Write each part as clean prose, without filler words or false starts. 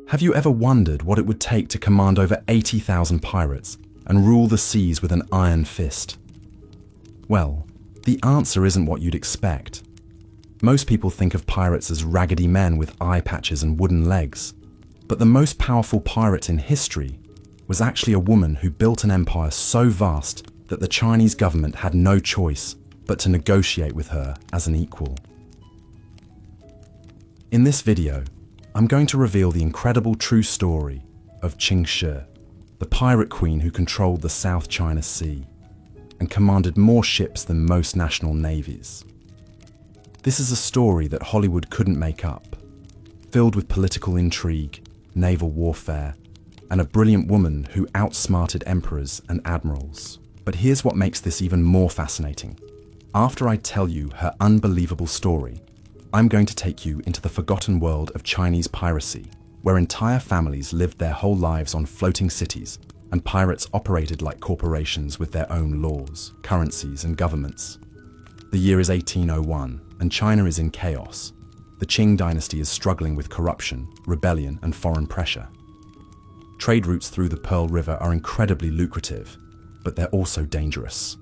Have you ever wondered what it would take to command over 80,000 pirates and rule the seas with an iron fist? Well, the answer isn't what you'd expect. Most people think of pirates as raggedy men with eye patches and wooden legs. But the most powerful pirate in history was actually a woman who built an empire so vast that the Chinese government had no choice but to negotiate with her as an equal. In this video, I'm going to reveal the incredible true story of Ching Shih, the pirate queen who controlled the South China Sea and commanded more ships than most national navies. This is a story that Hollywood couldn't make up, filled with political intrigue, naval warfare, and a brilliant woman who outsmarted emperors and admirals. But here's what makes this even more fascinating. After I tell you her unbelievable story, I'm going to take you into the forgotten world of Chinese piracy, where entire families lived their whole lives on floating cities, and pirates operated like corporations with their own laws, currencies, and governments. The year is 1801, and China is in chaos. The Qing dynasty is struggling with corruption, rebellion, and foreign pressure. Trade routes through the Pearl River are incredibly lucrative, but they're also dangerous.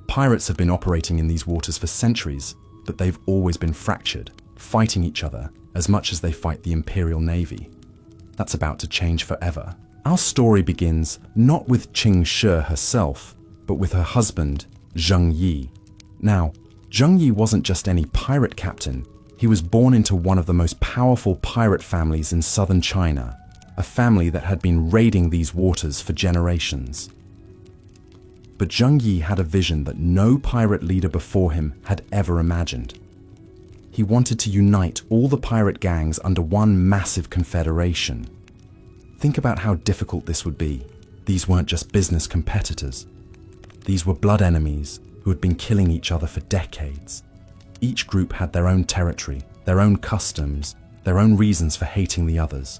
Pirates have been operating in these waters for centuries, but they've always been fractured, fighting each other as much as they fight the Imperial Navy. That's about to change forever. Our story begins not with Ching Shih herself, but with her husband, Ching Shih. Now, Ching Shih wasn't just any pirate captain. He was born into one of the most powerful pirate families in southern China, a family that had been raiding these waters for generations. But Ching Shih had a vision that no pirate leader before him had ever imagined. He wanted to unite all the pirate gangs under one massive confederation. Think about how difficult this would be. These weren't just business competitors. These were blood enemies who had been killing each other for decades. Each group had their own territory, their own customs, their own reasons for hating the others.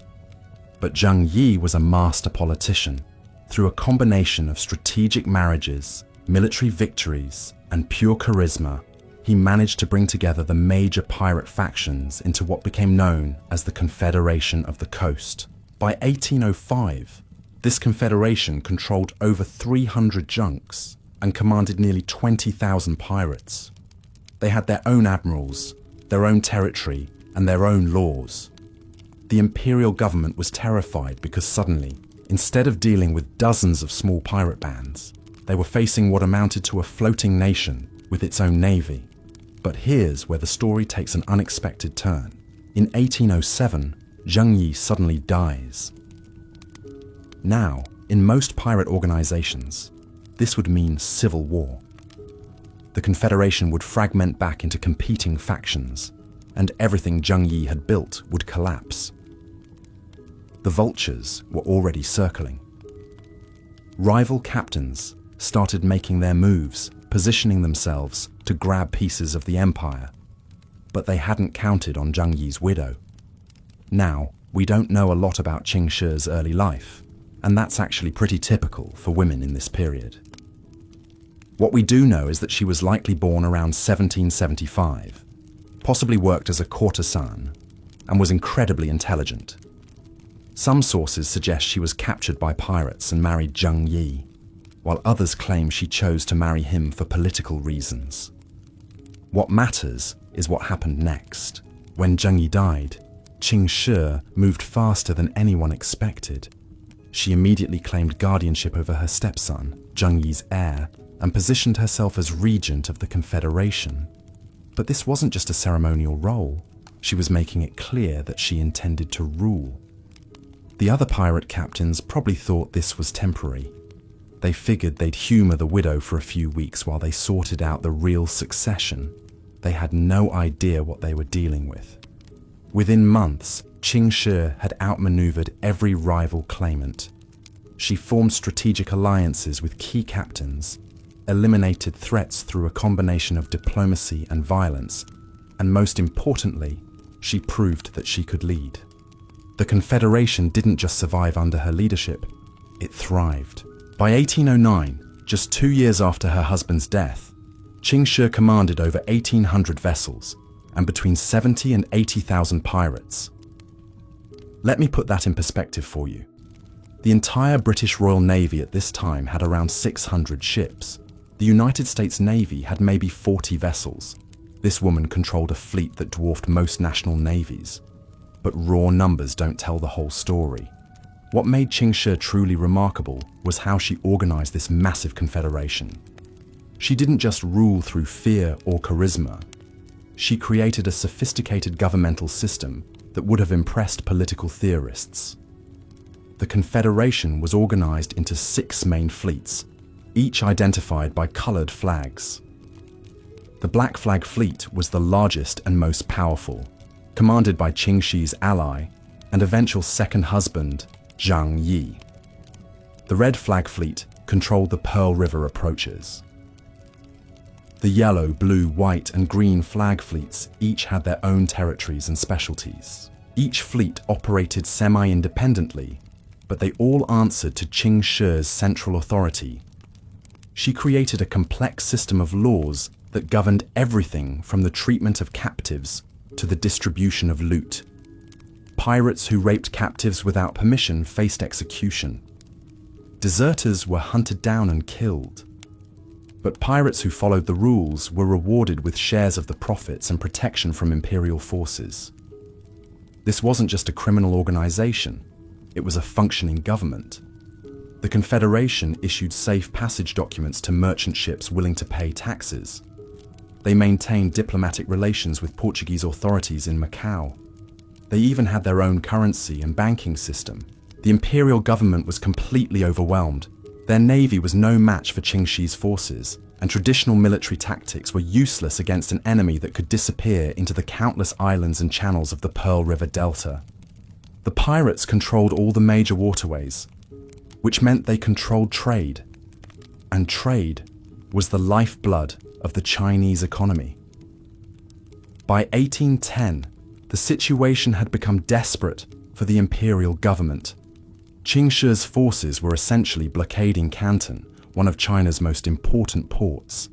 But Ching Shih was a master politician. Through a combination of strategic marriages, military victories, and pure charisma, he managed to bring together the major pirate factions into what became known as the Confederation of the Coast. By 1805, this confederation controlled over 300 junks and commanded nearly 20,000 pirates. They had their own admirals, their own territory, and their own laws. The imperial government was terrified because suddenly, instead of dealing with dozens of small pirate bands, they were facing what amounted to a floating nation with its own navy. But here's where the story takes an unexpected turn. In 1807, Ching Shih suddenly dies. Now, in most pirate organizations, this would mean civil war. The Confederation would fragment back into competing factions, and everything Ching Shih had built would collapse. The vultures were already circling. Rival captains started making their moves, positioning themselves to grab pieces of the empire. But they hadn't counted on Ching Shih's widow. Now, we don't know a lot about Ching Shih's early life, and that's actually pretty typical for women in this period. What we do know is that she was likely born around 1775, possibly worked as a courtesan, and was incredibly intelligent. Some sources suggest she was captured by pirates and married Ching Shih, while others claim she chose to marry him for political reasons. What matters is what happened next. When Ching Shih died, Ching Shih moved faster than anyone expected. She immediately claimed guardianship over her stepson, Ching Shih's heir, and positioned herself as regent of the Confederation. But this wasn't just a ceremonial role. She was making it clear that she intended to rule. The other pirate captains probably thought this was temporary. They figured they'd humor the widow for a few weeks while they sorted out the real succession. They had no idea what they were dealing with. Within months, Ching Shih had outmaneuvered every rival claimant. She formed strategic alliances with key captains, eliminated threats through a combination of diplomacy and violence, and most importantly, she proved that she could lead. The Confederation didn't just survive under her leadership, it thrived. By 1809, just 2 years after her husband's death, Ching Shih commanded over 1,800 vessels and between 70 and 80,000 pirates. Let me put that in perspective for you. The entire British Royal Navy at this time had around 600 ships. The United States Navy had maybe 40 vessels. This woman controlled a fleet that dwarfed most national navies. But raw numbers don't tell the whole story. What made Ching Shih truly remarkable was how she organized this massive confederation. She didn't just rule through fear or charisma. She created a sophisticated governmental system that would have impressed political theorists. The confederation was organized into 6 main fleets, each identified by colored flags. The Black Flag Fleet was the largest and most powerful, commanded by Ching Shih's ally and eventual second husband, Zhang Yi. The Red Flag Fleet controlled the Pearl River approaches. The yellow, blue, white, and green flag fleets each had their own territories and specialties. Each fleet operated semi-independently, but they all answered to Ching Shih's central authority. She created a complex system of laws that governed everything from the treatment of captives to the distribution of loot. Pirates who raped captives without permission faced execution. Deserters were hunted down and killed. But pirates who followed the rules were rewarded with shares of the profits and protection from imperial forces. This wasn't just a criminal organization, it was a functioning government. The Confederation issued safe passage documents to merchant ships willing to pay taxes. They maintained diplomatic relations with Portuguese authorities in Macau. They even had their own currency and banking system. The imperial government was completely overwhelmed. Their navy was no match for Ching Shih's forces, and traditional military tactics were useless against an enemy that could disappear into the countless islands and channels of the Pearl River Delta. The pirates controlled all the major waterways, which meant they controlled trade. And trade was the lifeblood of the Chinese economy. By 1810, the situation had become desperate for the imperial government. Ching Shih's forces were essentially blockading Canton, one of China's most important ports.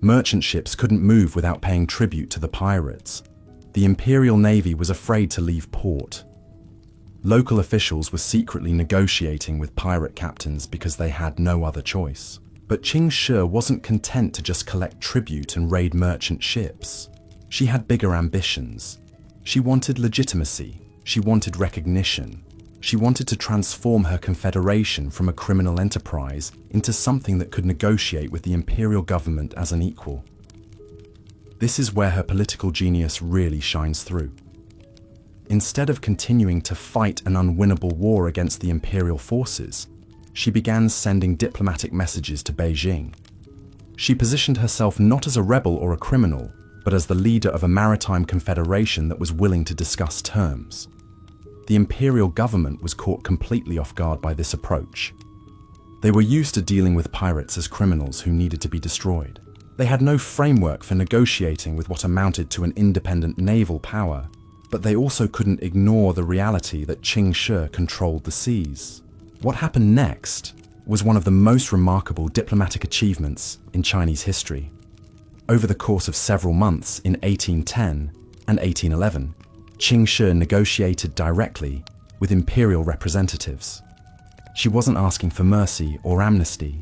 Merchant ships couldn't move without paying tribute to the pirates. The Imperial Navy was afraid to leave port. Local officials were secretly negotiating with pirate captains because they had no other choice. But Ching Shih wasn't content to just collect tribute and raid merchant ships. She had bigger ambitions. She wanted legitimacy. She wanted recognition. She wanted to transform her confederation from a criminal enterprise into something that could negotiate with the imperial government as an equal. This is where her political genius really shines through. Instead of continuing to fight an unwinnable war against the imperial forces, she began sending diplomatic messages to Beijing. She positioned herself not as a rebel or a criminal, but as the leader of a maritime confederation that was willing to discuss terms. The imperial government was caught completely off guard by this approach. They were used to dealing with pirates as criminals who needed to be destroyed. They had no framework for negotiating with what amounted to an independent naval power, but they also couldn't ignore the reality that Ching Shih controlled the seas. What happened next was one of the most remarkable diplomatic achievements in Chinese history. Over the course of several months in 1810 and 1811, Ching Shih negotiated directly with imperial representatives. She wasn't asking for mercy or amnesty.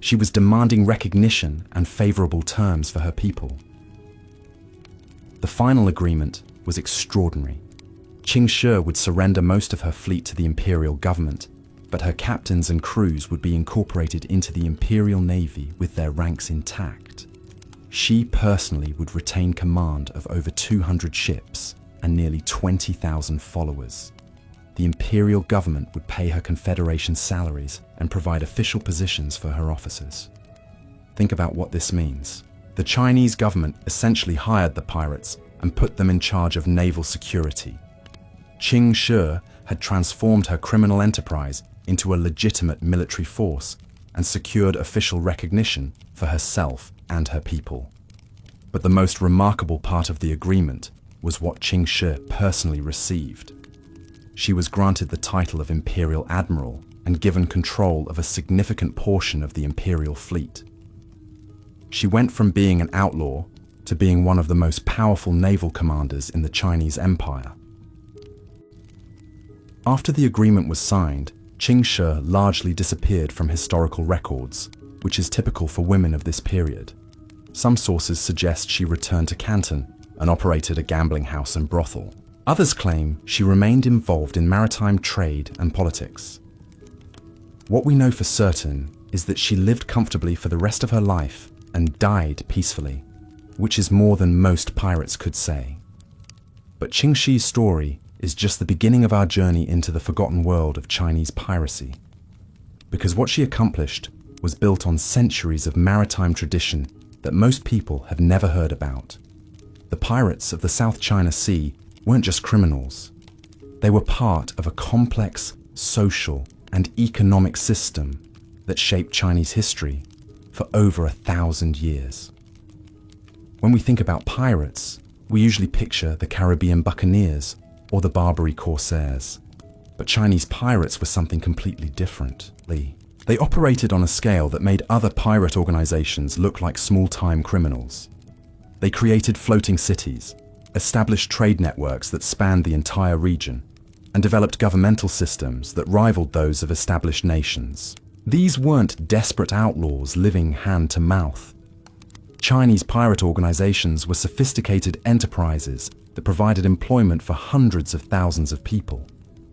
She was demanding recognition and favorable terms for her people. The final agreement was extraordinary. Ching Shih would surrender most of her fleet to the imperial government, but her captains and crews would be incorporated into the imperial navy with their ranks intact. She personally would retain command of over 200 ships and nearly 20,000 followers. The imperial government would pay her confederation salaries and provide official positions for her officers. Think about what this means. The Chinese government essentially hired the pirates and put them in charge of naval security. Ching Shih had transformed her criminal enterprise into a legitimate military force and secured official recognition for herself and her people. But the most remarkable part of the agreement was what Ching Shih personally received. She was granted the title of Imperial Admiral and given control of a significant portion of the imperial fleet. She went from being an outlaw to being one of the most powerful naval commanders in the Chinese Empire. After the agreement was signed, Ching Shih largely disappeared from historical records, which is typical for women of this period. Some sources suggest she returned to Canton and operated a gambling house and brothel. Others claim she remained involved in maritime trade and politics. What we know for certain is that she lived comfortably for the rest of her life and died peacefully, which is more than most pirates could say. But Ching Shih's story is just the beginning of our journey into the forgotten world of Chinese piracy. Because what she accomplished was built on centuries of maritime tradition that most people have never heard about. The pirates of the South China Sea weren't just criminals. They were part of a complex social and economic system that shaped Chinese history for over 1,000 years. When we think about pirates, we usually picture the Caribbean buccaneers or the Barbary corsairs. But Chinese pirates were something completely different. They operated on a scale that made other pirate organizations look like small-time criminals. They created floating cities, established trade networks that spanned the entire region, and developed governmental systems that rivaled those of established nations. These weren't desperate outlaws living hand to mouth. Chinese pirate organizations were sophisticated enterprises that provided employment for hundreds of thousands of people.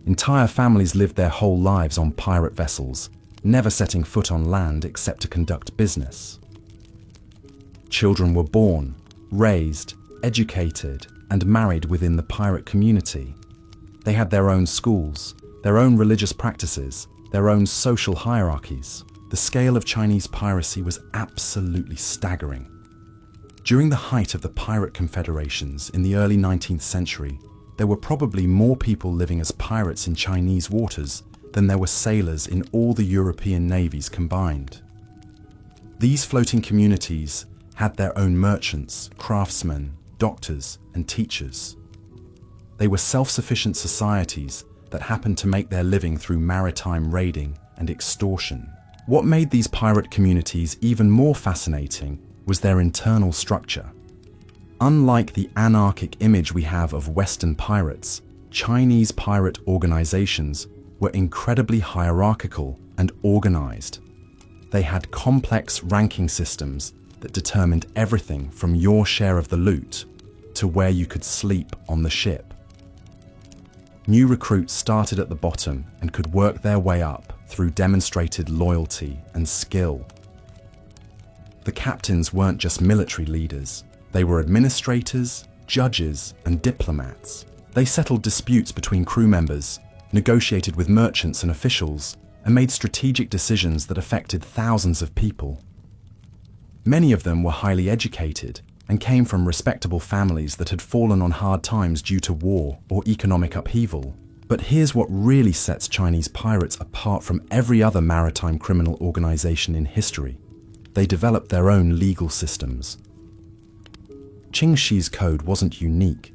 Entire families lived their whole lives on pirate vessels, never setting foot on land except to conduct business. Children were born, raised, educated, and married within the pirate community. They had their own schools, their own religious practices, their own social hierarchies. The scale of Chinese piracy was absolutely staggering. During the height of the pirate confederations in the early 19th century, there were probably more people living as pirates in Chinese waters than there were sailors in all the European navies combined. These floating communities had their own merchants, craftsmen, doctors, and teachers. They were self-sufficient societies that happened to make their living through maritime raiding and extortion. What made these pirate communities even more fascinating was their internal structure. Unlike the anarchic image we have of Western pirates, Chinese pirate organizations were incredibly hierarchical and organized. They had complex ranking systems that determined everything from your share of the loot to where you could sleep on the ship. New recruits started at the bottom and could work their way up through demonstrated loyalty and skill. The captains weren't just military leaders. They were administrators, judges, and diplomats. They settled disputes between crew members, negotiated with merchants and officials, and made strategic decisions that affected thousands of people. Many of them were highly educated and came from respectable families that had fallen on hard times due to war or economic upheaval. But here's what really sets Chinese pirates apart from every other maritime criminal organization in history. They developed their own legal systems. Ching Shih's code wasn't unique.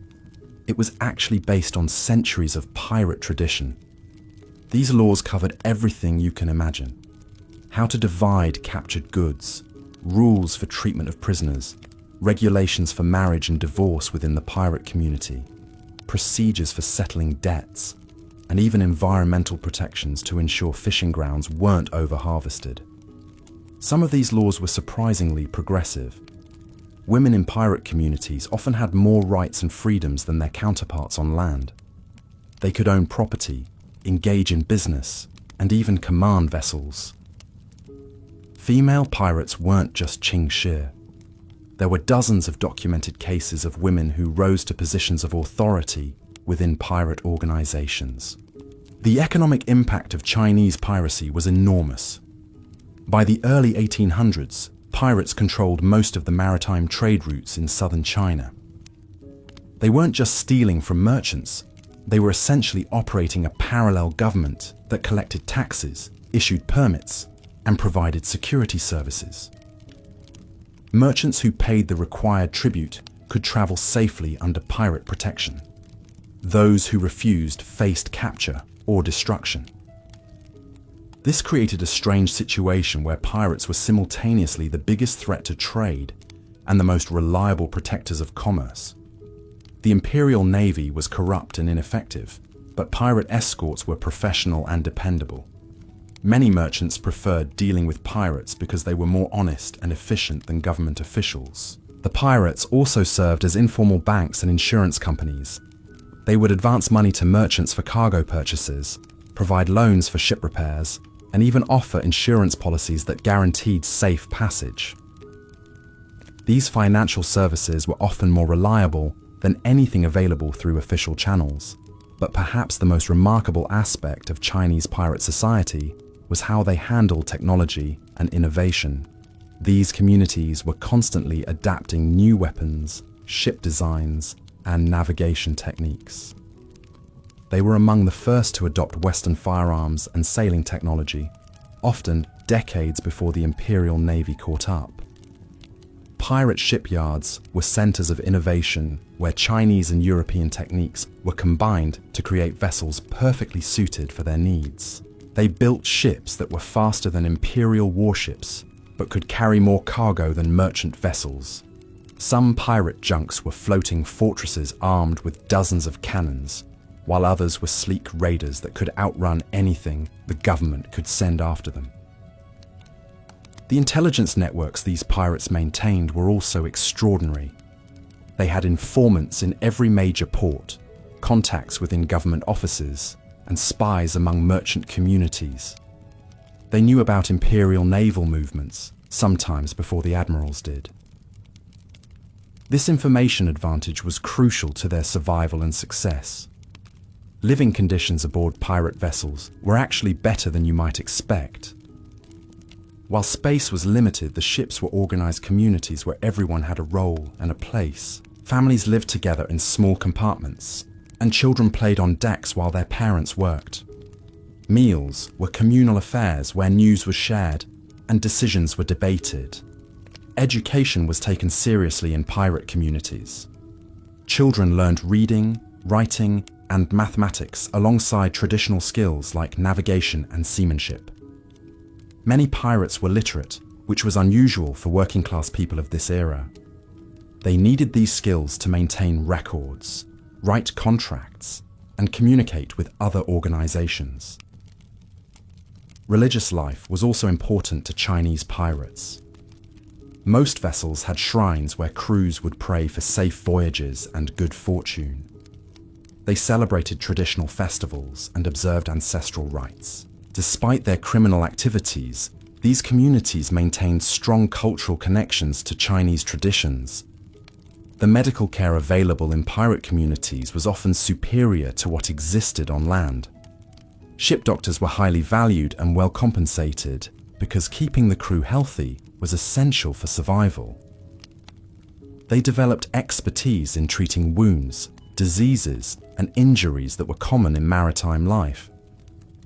It was actually based on centuries of pirate tradition. These laws covered everything you can imagine. How to divide captured goods, rules for treatment of prisoners, regulations for marriage and divorce within the pirate community, procedures for settling debts, and even environmental protections to ensure fishing grounds weren't over-harvested. Some of these laws were surprisingly progressive. Women in pirate communities often had more rights and freedoms than their counterparts on land. They could own property, engage in business, and even command vessels. Female pirates weren't just Ching Shih. There were dozens of documented cases of women who rose to positions of authority within pirate organizations. The economic impact of Chinese piracy was enormous. By the early 1800s, pirates controlled most of the maritime trade routes in southern China. They weren't just stealing from merchants, they were essentially operating a parallel government that collected taxes, issued permits, and provided security services. Merchants who paid the required tribute could travel safely under pirate protection. Those who refused faced capture or destruction. This created a strange situation where pirates were simultaneously the biggest threat to trade and the most reliable protectors of commerce. The Imperial Navy was corrupt and ineffective, but pirate escorts were professional and dependable. Many merchants preferred dealing with pirates because they were more honest and efficient than government officials. The pirates also served as informal banks and insurance companies. They would advance money to merchants for cargo purchases, provide loans for ship repairs, and even offer insurance policies that guaranteed safe passage. These financial services were often more reliable than anything available through official channels. But perhaps the most remarkable aspect of Chinese pirate society was how they handled technology and innovation. These communities were constantly adapting new weapons, ship designs, and navigation techniques. They were among the first to adopt Western firearms and sailing technology, often decades before the Imperial Navy caught up. Pirate shipyards were centers of innovation where Chinese and European techniques were combined to create vessels perfectly suited for their needs. They built ships that were faster than imperial warships, but could carry more cargo than merchant vessels. Some pirate junks were floating fortresses armed with dozens of cannons, while others were sleek raiders that could outrun anything the government could send after them. The intelligence networks these pirates maintained were also extraordinary. They had informants in every major port, contacts within government offices, and spies among merchant communities. They knew about imperial naval movements, sometimes before the admirals did. This information advantage was crucial to their survival and success. Living conditions aboard pirate vessels were actually better than you might expect. While space was limited, the ships were organized communities where everyone had a role and a place. Families lived together in small compartments, and children played on decks while their parents worked. Meals were communal affairs where news was shared and decisions were debated. Education was taken seriously in pirate communities. Children learned reading, writing, and mathematics alongside traditional skills like navigation and seamanship. Many pirates were literate, which was unusual for working-class people of this era. They needed these skills to maintain records, write contracts, and communicate with other organizations. Religious life was also important to Chinese pirates. Most vessels had shrines where crews would pray for safe voyages and good fortune. They celebrated traditional festivals and observed ancestral rites. Despite their criminal activities, these communities maintained strong cultural connections to Chinese traditions. The medical care available in pirate communities was often superior to what existed on land. Ship doctors were highly valued and well compensated because keeping the crew healthy was essential for survival. They developed expertise in treating wounds, diseases, and injuries that were common in maritime life.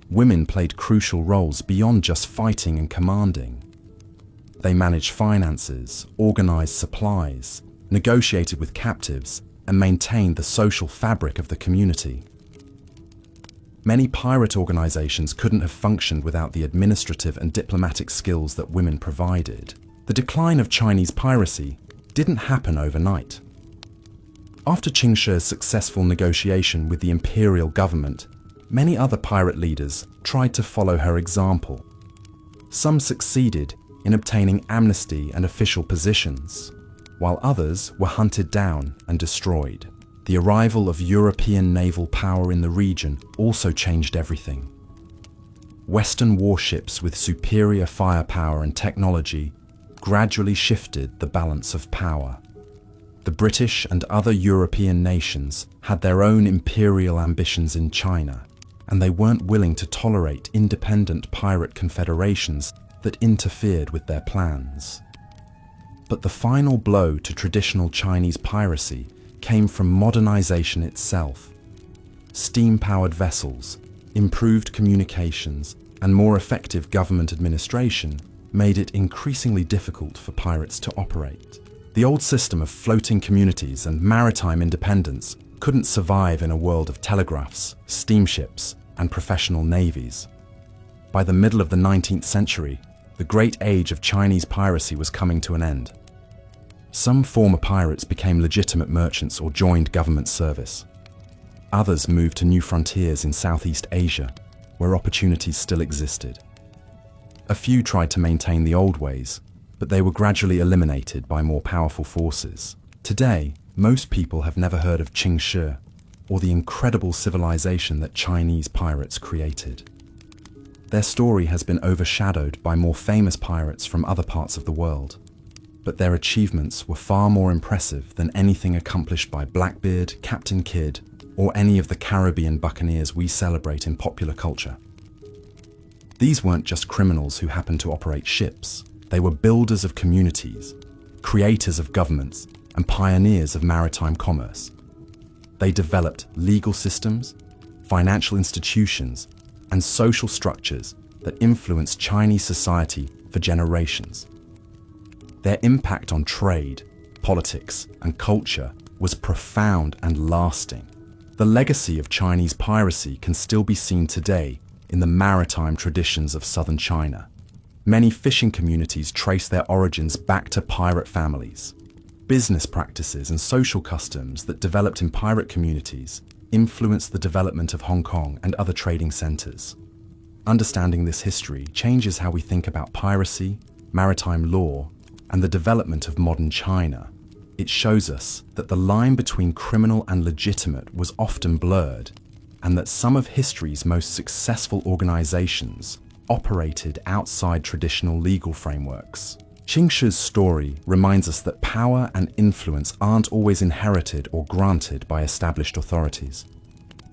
Women played crucial roles beyond just fighting and commanding. They managed finances, organized supplies, negotiated with captives, and maintained the social fabric of the community. Many pirate organizations couldn't have functioned without the administrative and diplomatic skills that women provided. The decline of Chinese piracy didn't happen overnight. After Ching Shih's successful negotiation with the imperial government, many other pirate leaders tried to follow her example. Some succeeded in obtaining amnesty and official positions, while others were hunted down and destroyed. The arrival of European naval power in the region also changed everything. Western warships with superior firepower and technology gradually shifted the balance of power. The British and other European nations had their own imperial ambitions in China, and they weren't willing to tolerate independent pirate confederations that interfered with their plans. But the final blow to traditional Chinese piracy came from modernization itself. Steam-powered vessels, improved communications, and more effective government administration made it increasingly difficult for pirates to operate. The old system of floating communities and maritime independence couldn't survive in a world of telegraphs, steamships, and professional navies. By the middle of the 19th century, the great age of Chinese piracy was coming to an end. Some former pirates became legitimate merchants or joined government service. Others moved to new frontiers in Southeast Asia, where opportunities still existed. A few tried to maintain the old ways, but they were gradually eliminated by more powerful forces. Today, most people have never heard of Ching Shih, or the incredible civilization that Chinese pirates created. Their story has been overshadowed by more famous pirates from other parts of the world, but their achievements were far more impressive than anything accomplished by Blackbeard, Captain Kidd, or any of the Caribbean buccaneers we celebrate in popular culture. These weren't just criminals who happened to operate ships. They were builders of communities, creators of governments, and pioneers of maritime commerce. They developed legal systems, financial institutions, and social structures that influenced Chinese society for generations. Their impact on trade, politics, and culture was profound and lasting. The legacy of Chinese piracy can still be seen today in the maritime traditions of southern China. Many fishing communities trace their origins back to pirate families. Business practices and social customs that developed in pirate communities influenced the development of Hong Kong and other trading centers. Understanding this history changes how we think about piracy, maritime law, and the development of modern China. It shows us that the line between criminal and legitimate was often blurred, and that some of history's most successful organizations operated outside traditional legal frameworks. Ching Shih's story reminds us that power and influence aren't always inherited or granted by established authorities.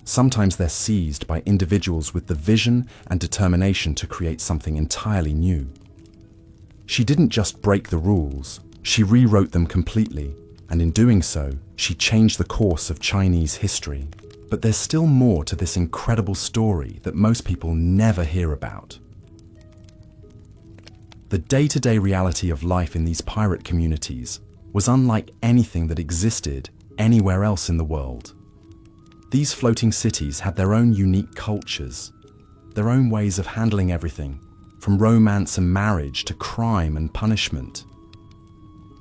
Sometimes they're seized by individuals with the vision and determination to create something entirely new. She didn't just break the rules, she rewrote them completely, and in doing so, she changed the course of Chinese history. But there's still more to this incredible story that most people never hear about. The day-to-day reality of life in these pirate communities was unlike anything that existed anywhere else in the world. These floating cities had their own unique cultures, their own ways of handling everything, from romance and marriage to crime and punishment.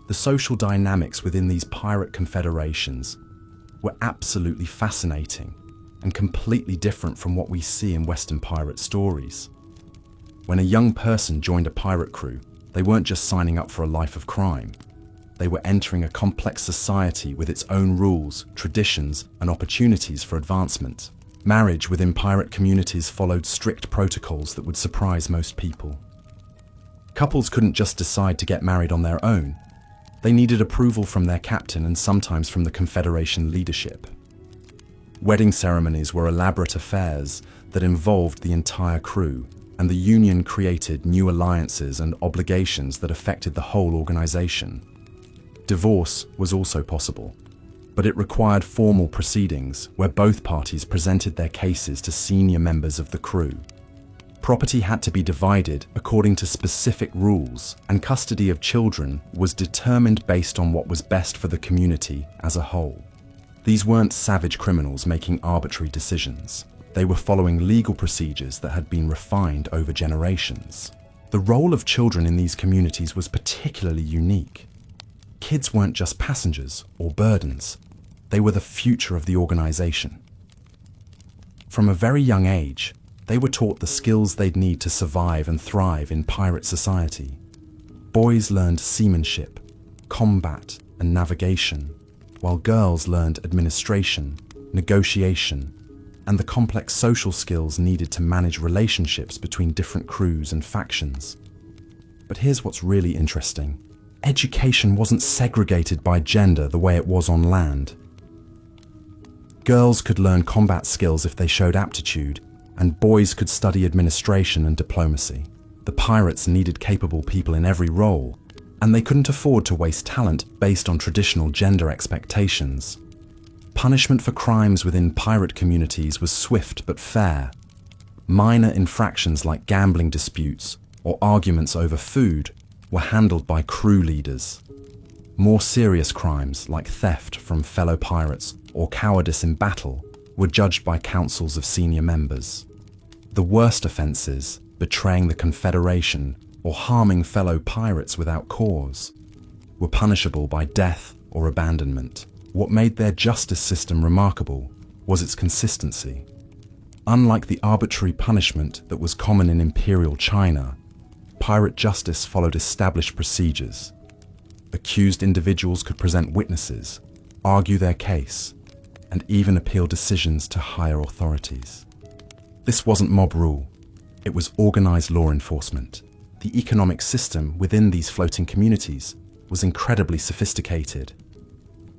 The social dynamics within these pirate confederations were absolutely fascinating and completely different from what we see in Western pirate stories. When a young person joined a pirate crew, they weren't just signing up for a life of crime. They were entering a complex society with its own rules, traditions, and opportunities for advancement. Marriage within pirate communities followed strict protocols that would surprise most people. Couples couldn't just decide to get married on their own. They needed approval from their captain and sometimes from the Confederation leadership. Wedding ceremonies were elaborate affairs that involved the entire crew, and the union created new alliances and obligations that affected the whole organization. Divorce was also possible, but it required formal proceedings where both parties presented their cases to senior members of the crew. Property had to be divided according to specific rules, and custody of children was determined based on what was best for the community as a whole. These weren't savage criminals making arbitrary decisions. They were following legal procedures that had been refined over generations. The role of children in these communities was particularly unique. Kids weren't just passengers or burdens. They were the future of the organization. From a very young age, they were taught the skills they'd need to survive and thrive in pirate society. Boys learned seamanship, combat, and navigation, while girls learned administration, negotiation, and the complex social skills needed to manage relationships between different crews and factions. But here's what's really interesting. Education wasn't segregated by gender the way it was on land. Girls could learn combat skills if they showed aptitude, and boys could study administration and diplomacy. The pirates needed capable people in every role, and they couldn't afford to waste talent based on traditional gender expectations. Punishment for crimes within pirate communities was swift but fair. Minor infractions like gambling disputes or arguments over food were handled by crew leaders. More serious crimes like theft from fellow pirates or cowardice in battle were judged by councils of senior members. The worst offences, betraying the Confederation or harming fellow pirates without cause, were punishable by death or abandonment. What made their justice system remarkable was its consistency. Unlike the arbitrary punishment that was common in imperial China, pirate justice followed established procedures. Accused individuals could present witnesses, argue their case, and even appeal decisions to higher authorities. This wasn't mob rule, it was organized law enforcement. The economic system within these floating communities was incredibly sophisticated.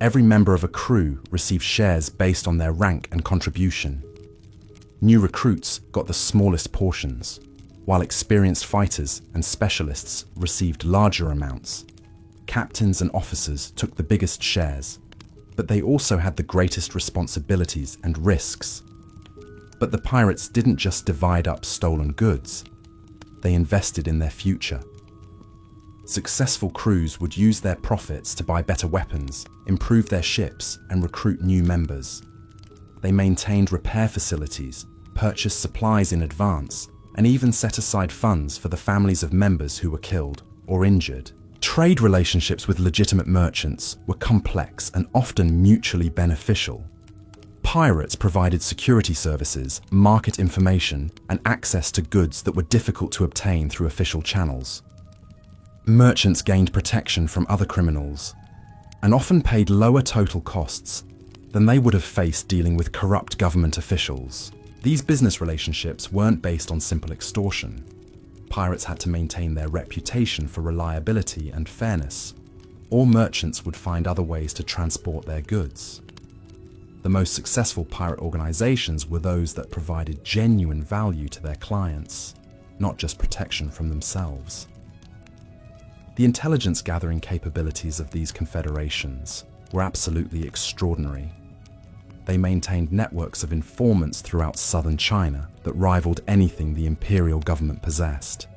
Every member of a crew received shares based on their rank and contribution. New recruits got the smallest portions, while experienced fighters and specialists received larger amounts. Captains and officers took the biggest shares, but they also had the greatest responsibilities and risks. But the pirates didn't just divide up stolen goods, they invested in their future. Successful crews would use their profits to buy better weapons, improve their ships, and recruit new members. They maintained repair facilities, purchased supplies in advance, and even set aside funds for the families of members who were killed or injured. Trade relationships with legitimate merchants were complex and often mutually beneficial. Pirates provided security services, market information, and access to goods that were difficult to obtain through official channels. Merchants gained protection from other criminals and often paid lower total costs than they would have faced dealing with corrupt government officials. These business relationships weren't based on simple extortion. Pirates had to maintain their reputation for reliability and fairness, or merchants would find other ways to transport their goods. The most successful pirate organizations were those that provided genuine value to their clients, not just protection from themselves. The intelligence gathering capabilities of these confederations were absolutely extraordinary. They maintained networks of informants throughout southern China that rivaled anything the imperial government possessed.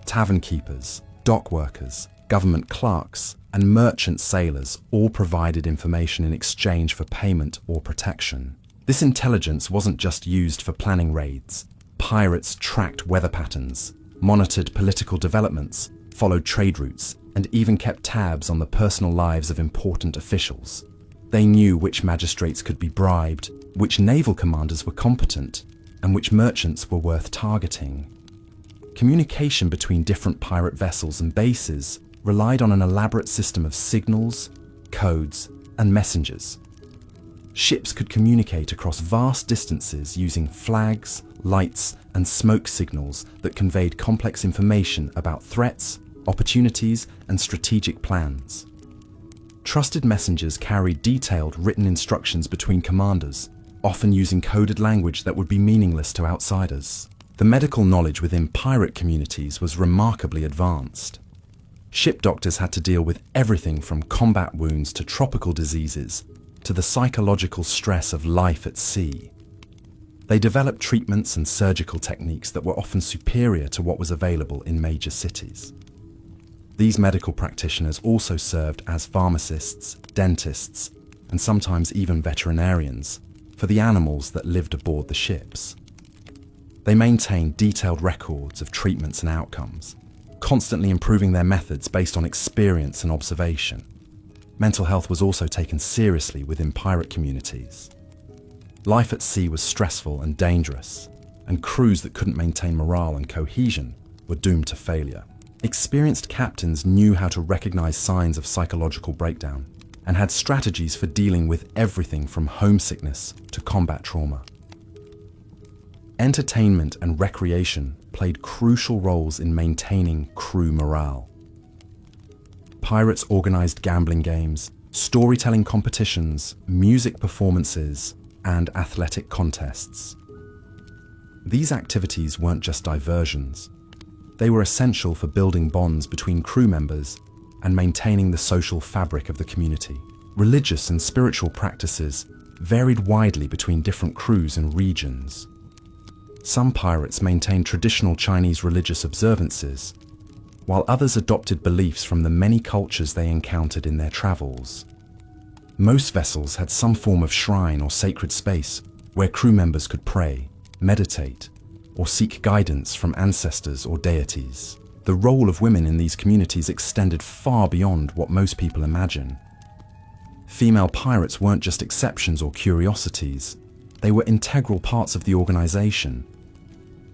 Tavern keepers, dock workers, government clerks, and merchant sailors all provided information in exchange for payment or protection. This intelligence wasn't just used for planning raids. Pirates tracked weather patterns, monitored political developments, followed trade routes, and even kept tabs on the personal lives of important officials. They knew which magistrates could be bribed, which naval commanders were competent, and which merchants were worth targeting. Communication between different pirate vessels and bases relied on an elaborate system of signals, codes, and messengers. Ships could communicate across vast distances using flags, lights, and smoke signals that conveyed complex information about threats, opportunities, and strategic plans. Trusted messengers carried detailed written instructions between commanders, often using coded language that would be meaningless to outsiders. The medical knowledge within pirate communities was remarkably advanced. Ship doctors had to deal with everything from combat wounds to tropical diseases, to the psychological stress of life at sea. They developed treatments and surgical techniques that were often superior to what was available in major cities. These medical practitioners also served as pharmacists, dentists, and sometimes even veterinarians for the animals that lived aboard the ships. They maintained detailed records of treatments and outcomes, constantly improving their methods based on experience and observation. Mental health was also taken seriously within pirate communities. Life at sea was stressful and dangerous, and crews that couldn't maintain morale and cohesion were doomed to failure. Experienced captains knew how to recognize signs of psychological breakdown and had strategies for dealing with everything from homesickness to combat trauma. Entertainment and recreation played crucial roles in maintaining crew morale. Pirates organized gambling games, storytelling competitions, music performances, and athletic contests. These activities weren't just diversions. They were essential for building bonds between crew members and maintaining the social fabric of the community. Religious and spiritual practices varied widely between different crews and regions. Some pirates maintained traditional Chinese religious observances, while others adopted beliefs from the many cultures they encountered in their travels. Most vessels had some form of shrine or sacred space where crew members could pray, meditate, or seek guidance from ancestors or deities. The role of women in these communities extended far beyond what most people imagine. Female pirates weren't just exceptions or curiosities. They were integral parts of the organization.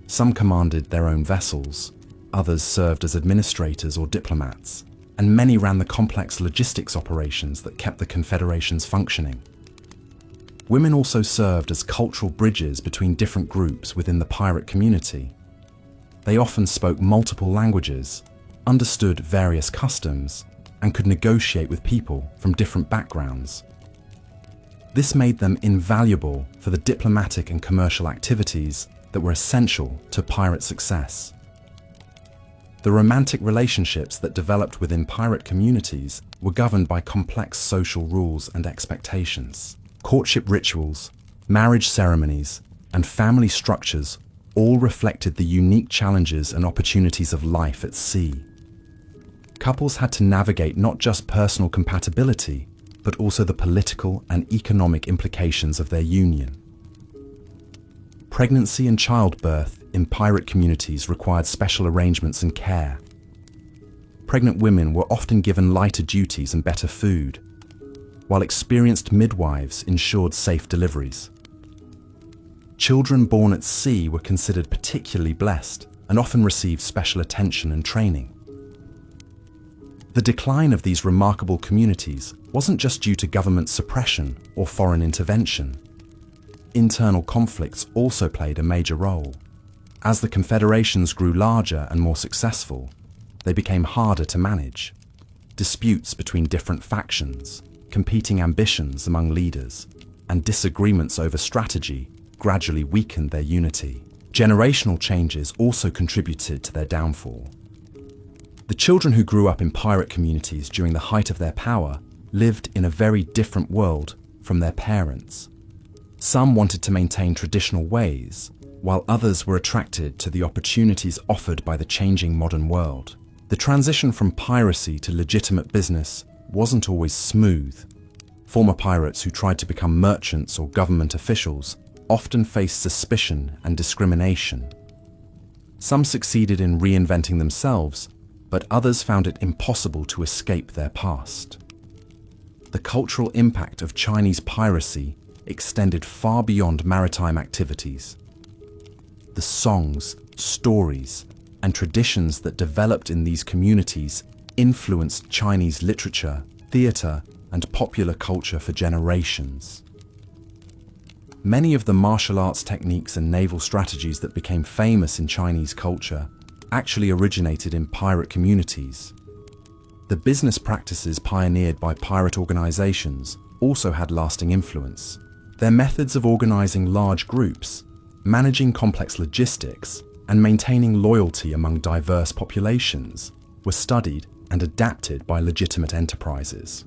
Some commanded their own vessels, others served as administrators or diplomats, and many ran the complex logistics operations that kept the confederations functioning. Women also served as cultural bridges between different groups within the pirate community. They often spoke multiple languages, understood various customs, and could negotiate with people from different backgrounds. This made them invaluable for the diplomatic and commercial activities that were essential to pirate success. The romantic relationships that developed within pirate communities were governed by complex social rules and expectations. Courtship rituals, marriage ceremonies, and family structures all reflected the unique challenges and opportunities of life at sea. Couples had to navigate not just personal compatibility, but also the political and economic implications of their union. Pregnancy and childbirth in pirate communities required special arrangements and care. Pregnant women were often given lighter duties and better food, while experienced midwives ensured safe deliveries. Children born at sea were considered particularly blessed and often received special attention and training. The decline of these remarkable communities wasn't just due to government suppression or foreign intervention. Internal conflicts also played a major role. As the confederations grew larger and more successful, they became harder to manage. Disputes between different factions, competing ambitions among leaders, and disagreements over strategy gradually weakened their unity. Generational changes also contributed to their downfall. The children who grew up in pirate communities during the height of their power lived in a very different world from their parents. Some wanted to maintain traditional ways, while others were attracted to the opportunities offered by the changing modern world. The transition from piracy to legitimate business wasn't always smooth. Former pirates who tried to become merchants or government officials often faced suspicion and discrimination. Some succeeded in reinventing themselves, but others found it impossible to escape their past. The cultural impact of Chinese piracy extended far beyond maritime activities. The songs, stories, and traditions that developed in these communities influenced Chinese literature, theater, and popular culture for generations. Many of the martial arts techniques and naval strategies that became famous in Chinese culture actually originated in pirate communities. The business practices pioneered by pirate organizations also had lasting influence. Their methods of organizing large groups, managing complex logistics, and maintaining loyalty among diverse populations were studied and adapted by legitimate enterprises.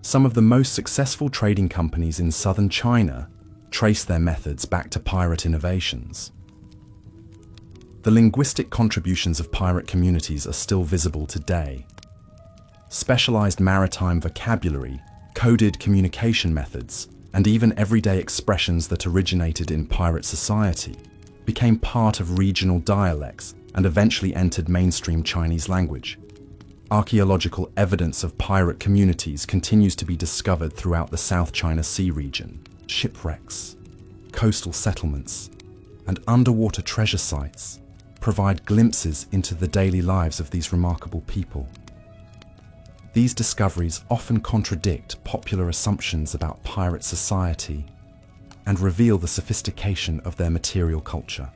Some of the most successful trading companies in southern China trace their methods back to pirate innovations. The linguistic contributions of pirate communities are still visible today. Specialized maritime vocabulary, coded communication methods, and even everyday expressions that originated in pirate society became part of regional dialects and eventually entered mainstream Chinese language. Archaeological evidence of pirate communities continues to be discovered throughout the South China Sea region. Shipwrecks, coastal settlements, and underwater treasure sites provide glimpses into the daily lives of these remarkable people. These discoveries often contradict popular assumptions about pirate society and reveal the sophistication of their material culture.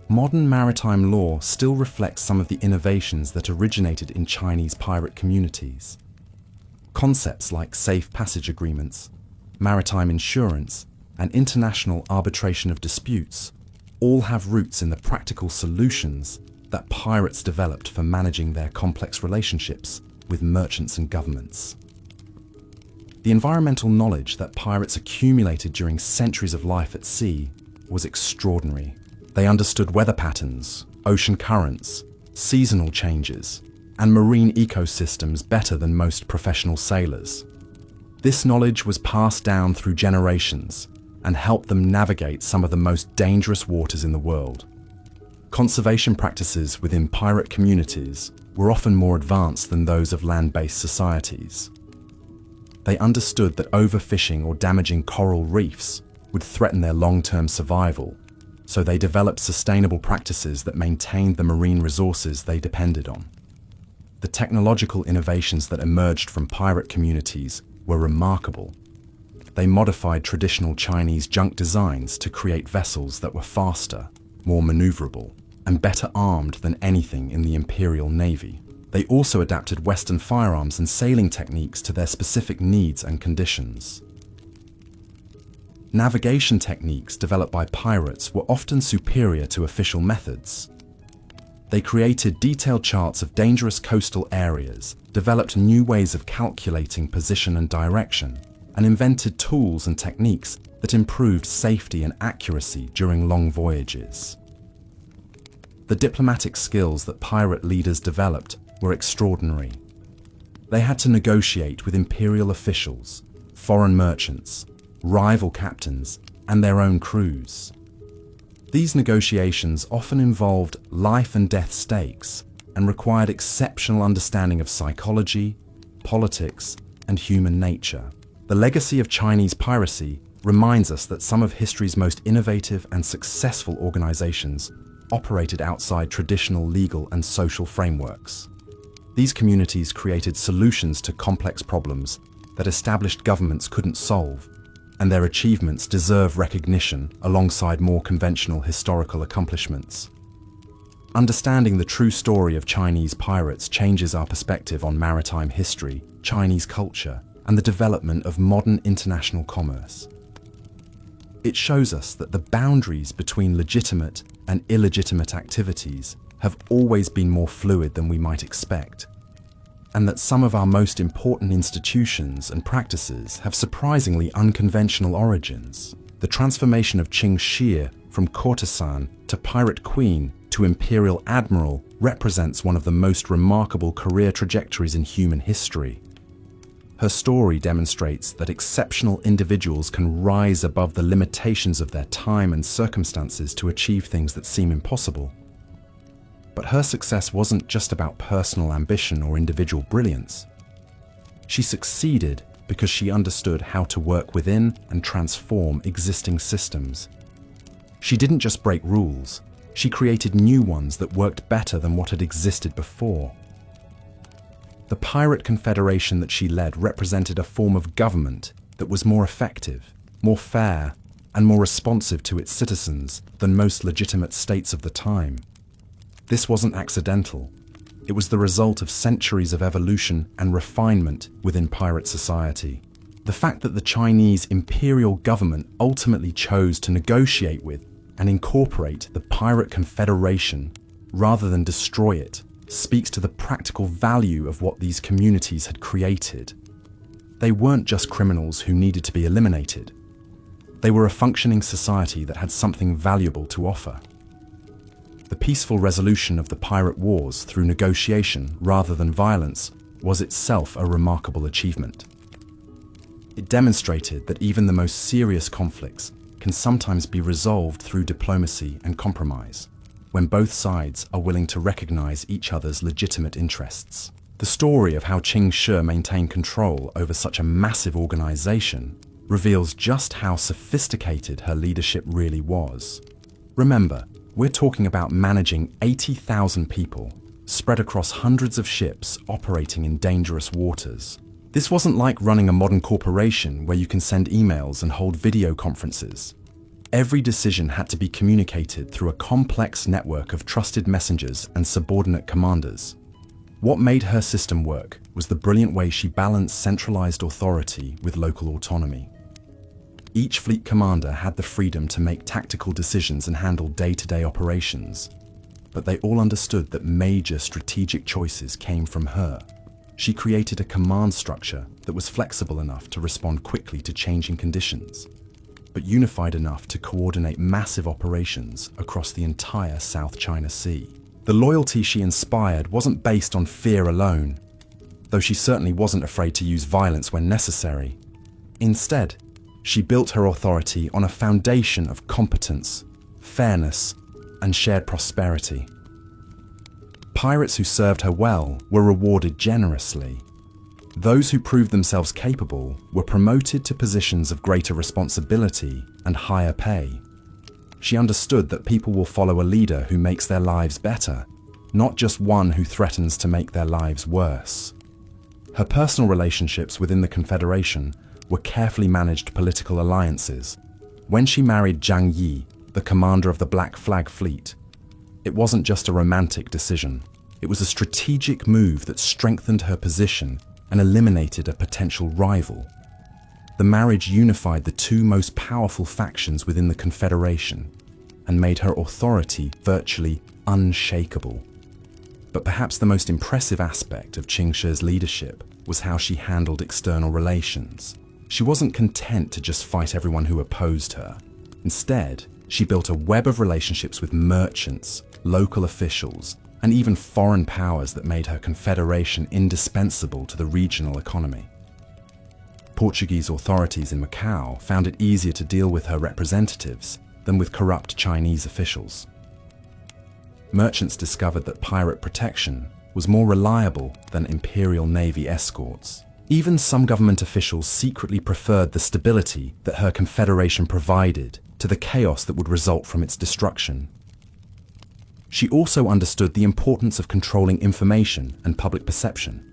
Modern maritime law still reflects some of the innovations that originated in Chinese pirate communities. Concepts like safe passage agreements, maritime insurance, and international arbitration of disputes all have roots in the practical solutions that pirates developed for managing their complex relationships with merchants and governments. The environmental knowledge that pirates accumulated during centuries of life at sea was extraordinary. They understood weather patterns, ocean currents, seasonal changes, and marine ecosystems better than most professional sailors. This knowledge was passed down through generations and helped them navigate some of the most dangerous waters in the world. Conservation practices within pirate communities were often more advanced than those of land-based societies. They understood that overfishing or damaging coral reefs would threaten their long-term survival, so they developed sustainable practices that maintained the marine resources they depended on. The technological innovations that emerged from pirate communities were remarkable. They modified traditional Chinese junk designs to create vessels that were faster, more maneuverable, and better armed than anything in the Imperial Navy. They also adapted Western firearms and sailing techniques to their specific needs and conditions. Navigation techniques developed by pirates were often superior to official methods. They created detailed charts of dangerous coastal areas, developed new ways of calculating position and direction, and invented tools and techniques that improved safety and accuracy during long voyages. The diplomatic skills that pirate leaders developed were extraordinary. They had to negotiate with imperial officials, foreign merchants, rival captains, and their own crews. These negotiations often involved life and death stakes and required exceptional understanding of psychology, politics, and human nature. The legacy of Chinese piracy reminds us that some of history's most innovative and successful organizations operated outside traditional legal and social frameworks. These communities created solutions to complex problems that established governments couldn't solve, and their achievements deserve recognition alongside more conventional historical accomplishments. Understanding the true story of Chinese pirates changes our perspective on maritime history, Chinese culture, and the development of modern international commerce. It shows us that the boundaries between legitimate and illegitimate activities have always been more fluid than we might expect, and that some of our most important institutions and practices have surprisingly unconventional origins. The transformation of Ching Shih from courtesan to pirate queen to imperial admiral represents one of the most remarkable career trajectories in human history. Her story demonstrates that exceptional individuals can rise above the limitations of their time and circumstances to achieve things that seem impossible. But her success wasn't just about personal ambition or individual brilliance. She succeeded because she understood how to work within and transform existing systems. She didn't just break rules, she created new ones that worked better than what had existed before. The pirate confederation that she led represented a form of government that was more effective, more fair, and more responsive to its citizens than most legitimate states of the time. This wasn't accidental. It was the result of centuries of evolution and refinement within pirate society. The fact that the Chinese imperial government ultimately chose to negotiate with and incorporate the pirate confederation rather than destroy it speaks to the practical value of what these communities had created. They weren't just criminals who needed to be eliminated. They were a functioning society that had something valuable to offer. The peaceful resolution of the pirate wars through negotiation rather than violence was itself a remarkable achievement. It demonstrated that even the most serious conflicts can sometimes be resolved through diplomacy and compromise, when both sides are willing to recognize each other's legitimate interests. The story of how Ching Shih maintained control over such a massive organization reveals just how sophisticated her leadership really was. Remember, we're talking about managing 80,000 people, spread across hundreds of ships operating in dangerous waters. This wasn't like running a modern corporation where you can send emails and hold video conferences. Every decision had to be communicated through a complex network of trusted messengers and subordinate commanders. What made her system work was the brilliant way she balanced centralized authority with local autonomy. Each fleet commander had the freedom to make tactical decisions and handle day-to-day operations, but they all understood that major strategic choices came from her. She created a command structure that was flexible enough to respond quickly to changing conditions, but unified enough to coordinate massive operations across the entire South China Sea. The loyalty she inspired wasn't based on fear alone, though she certainly wasn't afraid to use violence when necessary. Instead, she built her authority on a foundation of competence, fairness, and shared prosperity. Pirates who served her well were rewarded generously. Those who proved themselves capable were promoted to positions of greater responsibility and higher pay. She understood that people will follow a leader who makes their lives better, not just one who threatens to make their lives worse. Her personal relationships within the Confederation were carefully managed political alliances. When she married Zhang Yi, the commander of the Black Flag Fleet, it wasn't just a romantic decision. It was a strategic move that strengthened her position and eliminated a potential rival. The marriage unified the two most powerful factions within the Confederation and made her authority virtually unshakable. But perhaps the most impressive aspect of Ching Shih's leadership was how she handled external relations. She wasn't content to just fight everyone who opposed her. Instead, she built a web of relationships with merchants, local officials, and even foreign powers that made her confederation indispensable to the regional economy. Portuguese authorities in Macau found it easier to deal with her representatives than with corrupt Chinese officials. Merchants discovered that pirate protection was more reliable than Imperial Navy escorts. Even some government officials secretly preferred the stability that her confederation provided to the chaos that would result from its destruction. She also understood the importance of controlling information and public perception.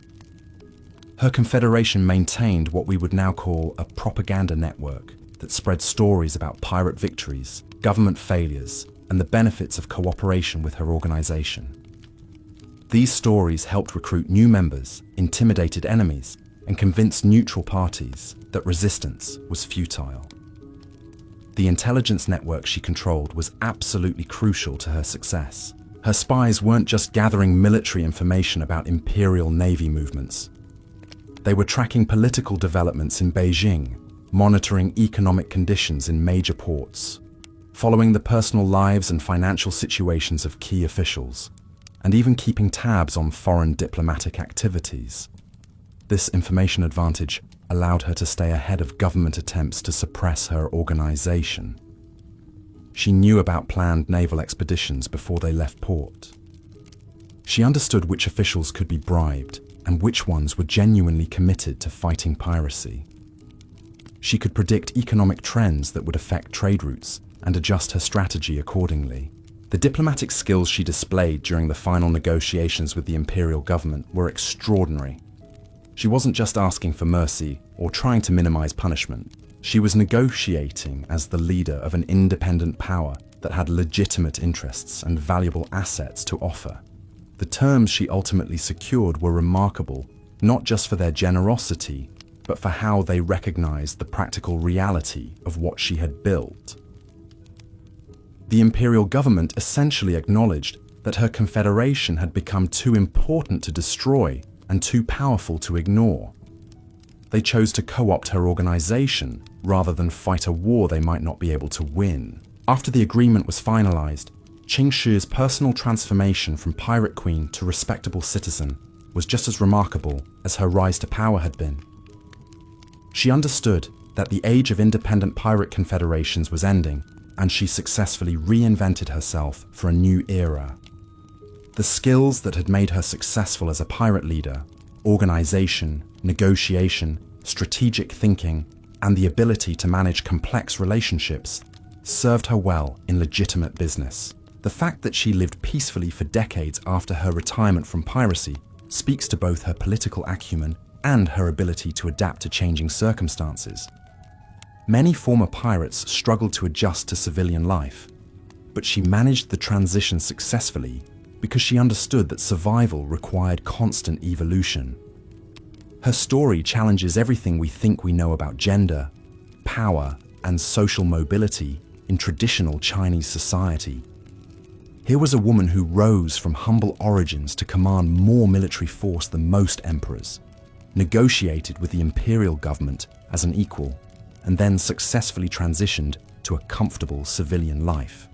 Her confederation maintained what we would now call a propaganda network that spread stories about pirate victories, government failures, and the benefits of cooperation with her organization. These stories helped recruit new members, intimidated enemies, and convinced neutral parties that resistance was futile. The intelligence network she controlled was absolutely crucial to her success. Her spies weren't just gathering military information about Imperial Navy movements. They were tracking political developments in Beijing, monitoring economic conditions in major ports, following the personal lives and financial situations of key officials, and even keeping tabs on foreign diplomatic activities. This information advantage allowed her to stay ahead of government attempts to suppress her organization. She knew about planned naval expeditions before they left port. She understood which officials could be bribed and which ones were genuinely committed to fighting piracy. She could predict economic trends that would affect trade routes and adjust her strategy accordingly. The diplomatic skills she displayed during the final negotiations with the imperial government were extraordinary. She wasn't just asking for mercy or trying to minimize punishment. She was negotiating as the leader of an independent power that had legitimate interests and valuable assets to offer. The terms she ultimately secured were remarkable, not just for their generosity, but for how they recognized the practical reality of what she had built. The imperial government essentially acknowledged that her confederation had become too important to destroy and too powerful to ignore. They chose to co-opt her organization rather than fight a war they might not be able to win. After the agreement was finalized, Ching Shih's personal transformation from pirate queen to respectable citizen was just as remarkable as her rise to power had been. She understood that the age of independent pirate confederations was ending, and she successfully reinvented herself for a new era. The skills that had made her successful as a pirate leader, organization, negotiation, strategic thinking, and the ability to manage complex relationships served her well in legitimate business. The fact that she lived peacefully for decades after her retirement from piracy speaks to both her political acumen and her ability to adapt to changing circumstances. Many former pirates struggled to adjust to civilian life, but she managed the transition successfully because she understood that survival required constant evolution. Her story challenges everything we think we know about gender, power, and social mobility in traditional Chinese society. Here was a woman who rose from humble origins to command more military force than most emperors, negotiated with the imperial government as an equal, and then successfully transitioned to a comfortable civilian life.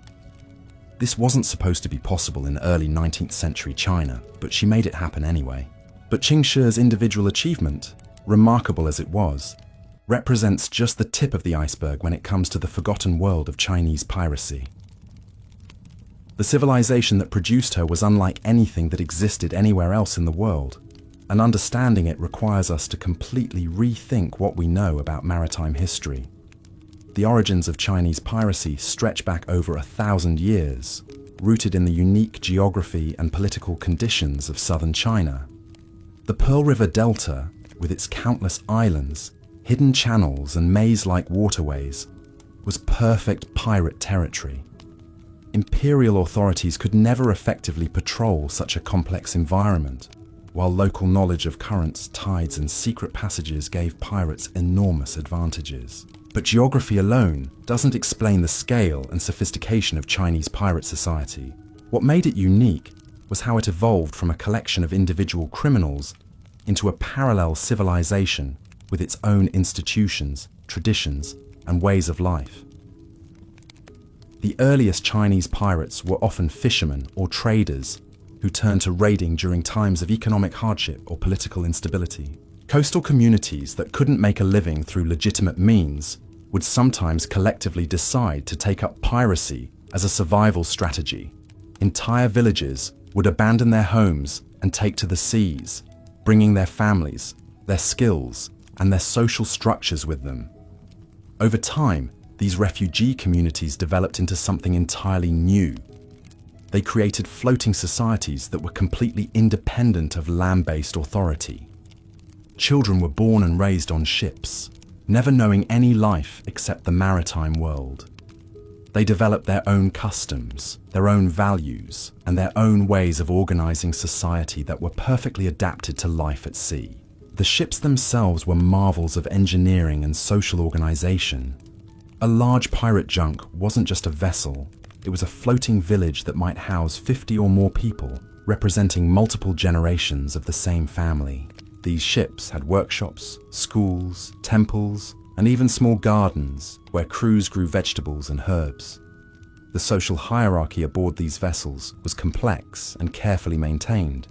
This wasn't supposed to be possible in early 19th century China, but she made it happen anyway. But Ching Shih's individual achievement, remarkable as it was, represents just the tip of the iceberg when it comes to the forgotten world of Chinese piracy. The civilization that produced her was unlike anything that existed anywhere else in the world. and understanding it requires us to completely rethink what we know about maritime history. The origins of Chinese piracy stretch back over 1,000 years, rooted in the unique geography and political conditions of southern China. The Pearl River Delta, with its countless islands, hidden channels and maze-like waterways, was perfect pirate territory. Imperial authorities could never effectively patrol such a complex environment, while local knowledge of currents, tides, and secret passages gave pirates enormous advantages. But geography alone doesn't explain the scale and sophistication of Chinese pirate society. What made it unique was how it evolved from a collection of individual criminals into a parallel civilization with its own institutions, traditions, and ways of life. The earliest Chinese pirates were often fishermen or traders who turned to raiding during times of economic hardship or political instability. Coastal communities that couldn't make a living through legitimate means would sometimes collectively decide to take up piracy as a survival strategy. Entire villages would abandon their homes and take to the seas, bringing their families, their skills, and their social structures with them. Over time, these refugee communities developed into something entirely new. They created floating societies that were completely independent of land-based authority. Children were born and raised on ships, never knowing any life except the maritime world. They developed their own customs, their own values, and their own ways of organizing society that were perfectly adapted to life at sea. The ships themselves were marvels of engineering and social organization. A large pirate junk wasn't just a vessel, it was a floating village that might house 50 or more people, representing multiple generations of the same family. These ships had workshops, schools, temples, and even small gardens where crews grew vegetables and herbs. The social hierarchy aboard these vessels was complex and carefully maintained.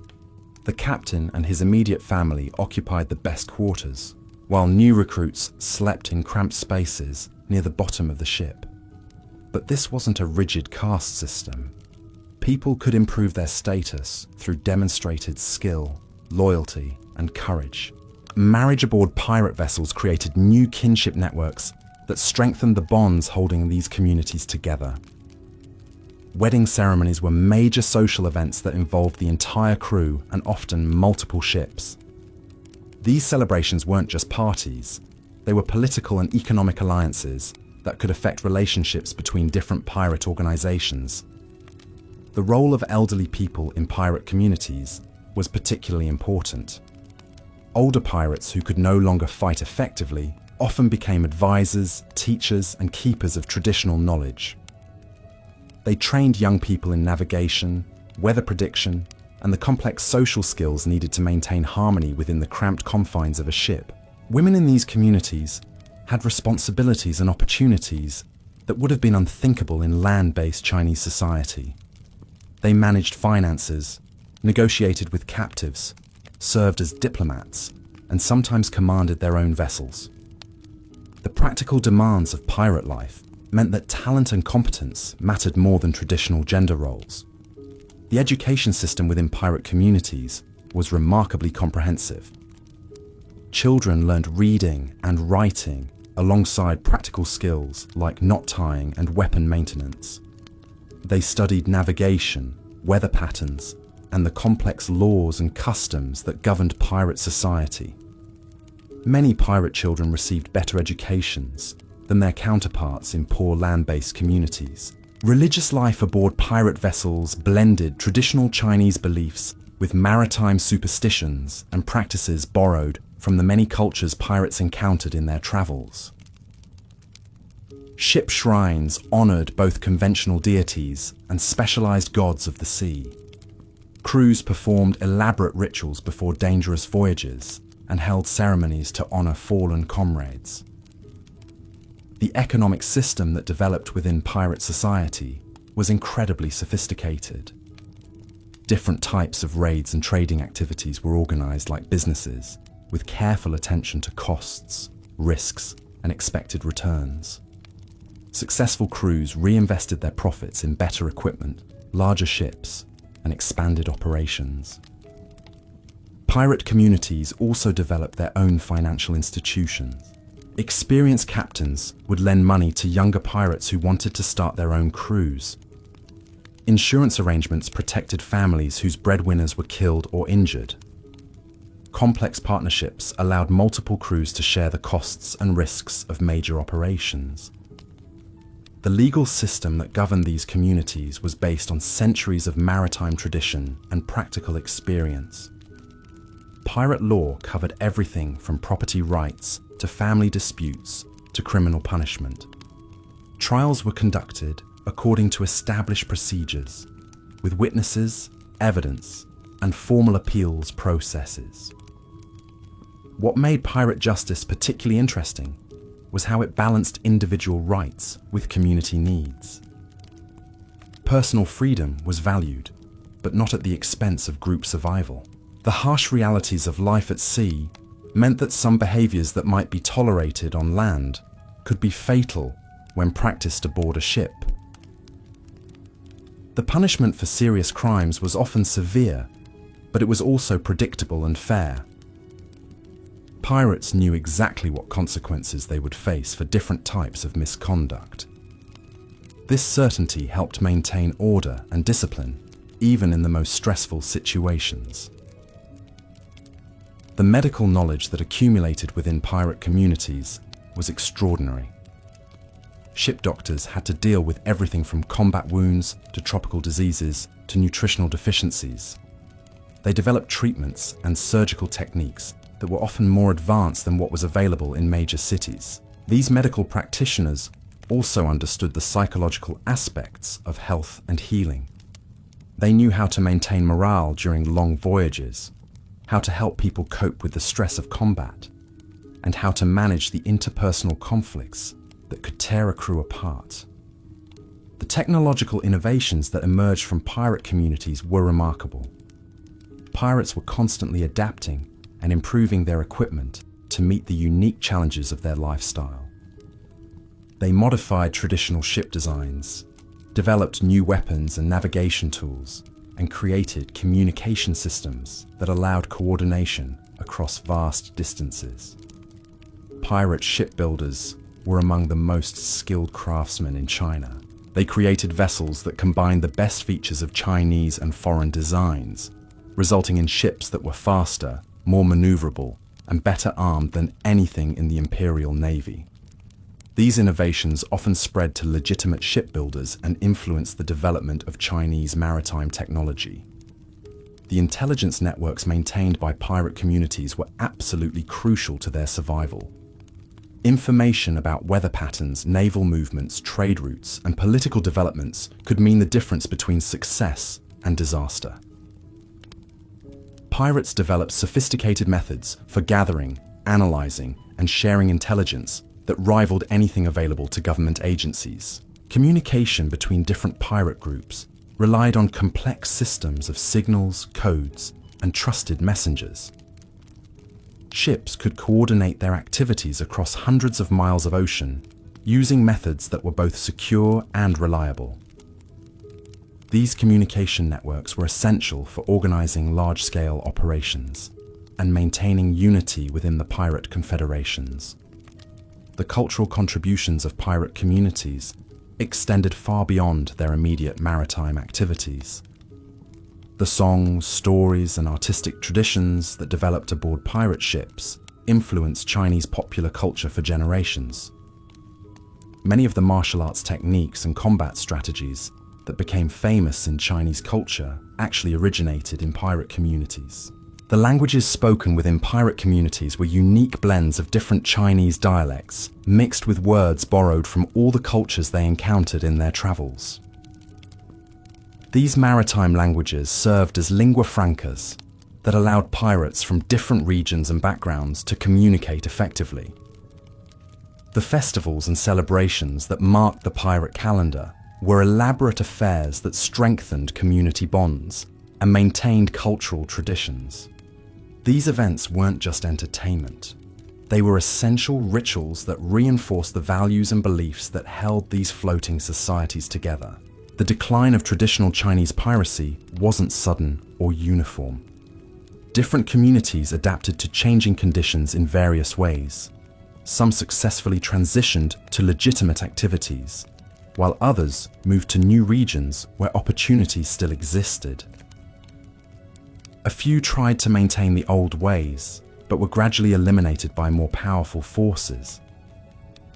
The captain and his immediate family occupied the best quarters, while new recruits slept in cramped spaces near the bottom of the ship. But this wasn't a rigid caste system. People could improve their status through demonstrated skill, loyalty, and courage. Marriage aboard pirate vessels created new kinship networks that strengthened the bonds holding these communities together. Wedding ceremonies were major social events that involved the entire crew and often multiple ships. These celebrations weren't just parties, they were political and economic alliances that could affect relationships between different pirate organizations. The role of elderly people in pirate communities was particularly important. Older pirates who could no longer fight effectively often became advisors, teachers, and keepers of traditional knowledge. They trained young people in navigation, weather prediction, and the complex social skills needed to maintain harmony within the cramped confines of a ship. Women in these communities had responsibilities and opportunities that would have been unthinkable in land-based Chinese society. They managed finances, negotiated with captives, served as diplomats, and sometimes commanded their own vessels. The practical demands of pirate life meant that talent and competence mattered more than traditional gender roles. The education system within pirate communities was remarkably comprehensive. Children learned reading and writing alongside practical skills like knot tying and weapon maintenance. They studied navigation, weather patterns, and the complex laws and customs that governed pirate society. Many pirate children received better educations than their counterparts in poor land-based communities. Religious life aboard pirate vessels blended traditional Chinese beliefs with maritime superstitions and practices borrowed from the many cultures pirates encountered in their travels. Ship shrines honored both conventional deities and specialized gods of the sea. Crews performed elaborate rituals before dangerous voyages and held ceremonies to honor fallen comrades. The economic system that developed within pirate society was incredibly sophisticated. Different types of raids and trading activities were organized like businesses, with careful attention to costs, risks, and expected returns. Successful crews reinvested their profits in better equipment, larger ships, and expanded operations. Pirate communities also developed their own financial institutions. Experienced captains would lend money to younger pirates who wanted to start their own crews. Insurance arrangements protected families whose breadwinners were killed or injured. Complex partnerships allowed multiple crews to share the costs and risks of major operations. The legal system that governed these communities was based on centuries of maritime tradition and practical experience. Pirate law covered everything from property rights to family disputes to criminal punishment. Trials were conducted according to established procedures, with witnesses, evidence, and formal appeals processes. What made pirate justice particularly interesting was how it balanced individual rights with community needs. Personal freedom was valued, but not at the expense of group survival. The harsh realities of life at sea meant that some behaviors that might be tolerated on land could be fatal when practiced aboard a ship. The punishment for serious crimes was often severe, but it was also predictable and fair. Pirates knew exactly what consequences they would face for different types of misconduct. This certainty helped maintain order and discipline, even in the most stressful situations. The medical knowledge that accumulated within pirate communities was extraordinary. Ship doctors had to deal with everything from combat wounds to tropical diseases to nutritional deficiencies. They developed treatments and surgical techniques that were often more advanced than what was available in major cities. These medical practitioners also understood the psychological aspects of health and healing. They knew how to maintain morale during long voyages, how to help people cope with the stress of combat, and how to manage the interpersonal conflicts that could tear a crew apart. The technological innovations that emerged from pirate communities were remarkable. Pirates were constantly adapting and improving their equipment to meet the unique challenges of their lifestyle. They modified traditional ship designs, developed new weapons and navigation tools, and created communication systems that allowed coordination across vast distances. Pirate shipbuilders were among the most skilled craftsmen in China. They created vessels that combined the best features of Chinese and foreign designs, resulting in ships that were faster, more maneuverable, and better armed than anything in the Imperial Navy. These innovations often spread to legitimate shipbuilders and influenced the development of Chinese maritime technology. The intelligence networks maintained by pirate communities were absolutely crucial to their survival. Information about weather patterns, naval movements, trade routes, and political developments could mean the difference between success and disaster. Pirates developed sophisticated methods for gathering, analyzing, and sharing intelligence that rivaled anything available to government agencies. Communication between different pirate groups relied on complex systems of signals, codes, and trusted messengers. Ships could coordinate their activities across hundreds of miles of ocean using methods that were both secure and reliable. These communication networks were essential for organizing large-scale operations and maintaining unity within the pirate confederations. The cultural contributions of pirate communities extended far beyond their immediate maritime activities. The songs, stories, and artistic traditions that developed aboard pirate ships influenced Chinese popular culture for generations. Many of the martial arts techniques and combat strategies that became famous in Chinese culture actually originated in pirate communities. The languages spoken within pirate communities were unique blends of different Chinese dialects, mixed with words borrowed from all the cultures they encountered in their travels. These maritime languages served as lingua francas that allowed pirates from different regions and backgrounds to communicate effectively. The festivals and celebrations that marked the pirate calendar were elaborate affairs that strengthened community bonds and maintained cultural traditions. These events weren't just entertainment. They were essential rituals that reinforced the values and beliefs that held these floating societies together. The decline of traditional Chinese piracy wasn't sudden or uniform. Different communities adapted to changing conditions in various ways. Some successfully transitioned to legitimate activities, while others moved to new regions where opportunities still existed. A few tried to maintain the old ways, but were gradually eliminated by more powerful forces.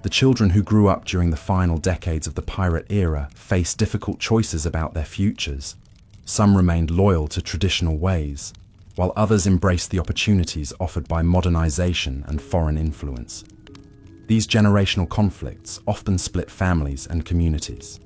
The children who grew up during the final decades of the pirate era faced difficult choices about their futures. Some remained loyal to traditional ways, while others embraced the opportunities offered by modernization and foreign influence. These generational conflicts often split families and communities.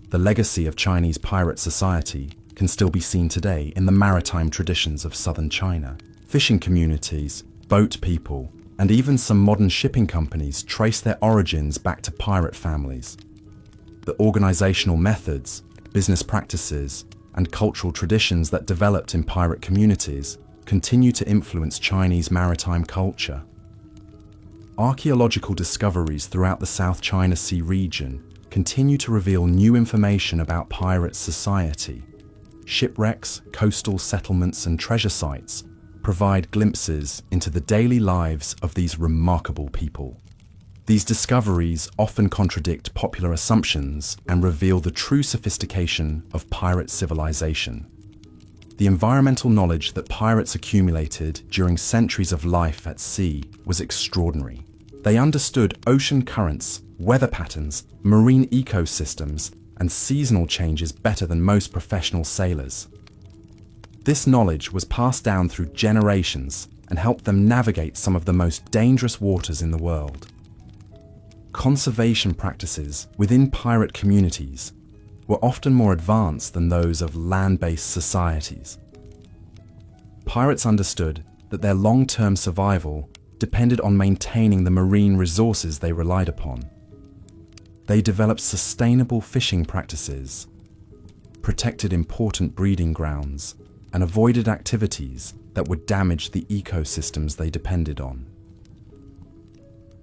The legacy of Chinese pirate society can still be seen today in the maritime traditions of southern China. Fishing communities, boat people, and even some modern shipping companies trace their origins back to pirate families. The organizational methods, business practices, and cultural traditions that developed in pirate communities continue to influence Chinese maritime culture. Archaeological discoveries throughout the South China Sea region continue to reveal new information about pirate society. Shipwrecks, coastal settlements, and treasure sites provide glimpses into the daily lives of these remarkable people. These discoveries often contradict popular assumptions and reveal the true sophistication of pirate civilization. The environmental knowledge that pirates accumulated during centuries of life at sea was extraordinary. They understood ocean currents, weather patterns, marine ecosystems, and seasonal changes better than most professional sailors. This knowledge was passed down through generations and helped them navigate some of the most dangerous waters in the world. Conservation practices within pirate communities were often more advanced than those of land-based societies. Pirates understood that their long-term survival depended on maintaining the marine resources they relied upon. They developed sustainable fishing practices, protected important breeding grounds, and avoided activities that would damage the ecosystems they depended on.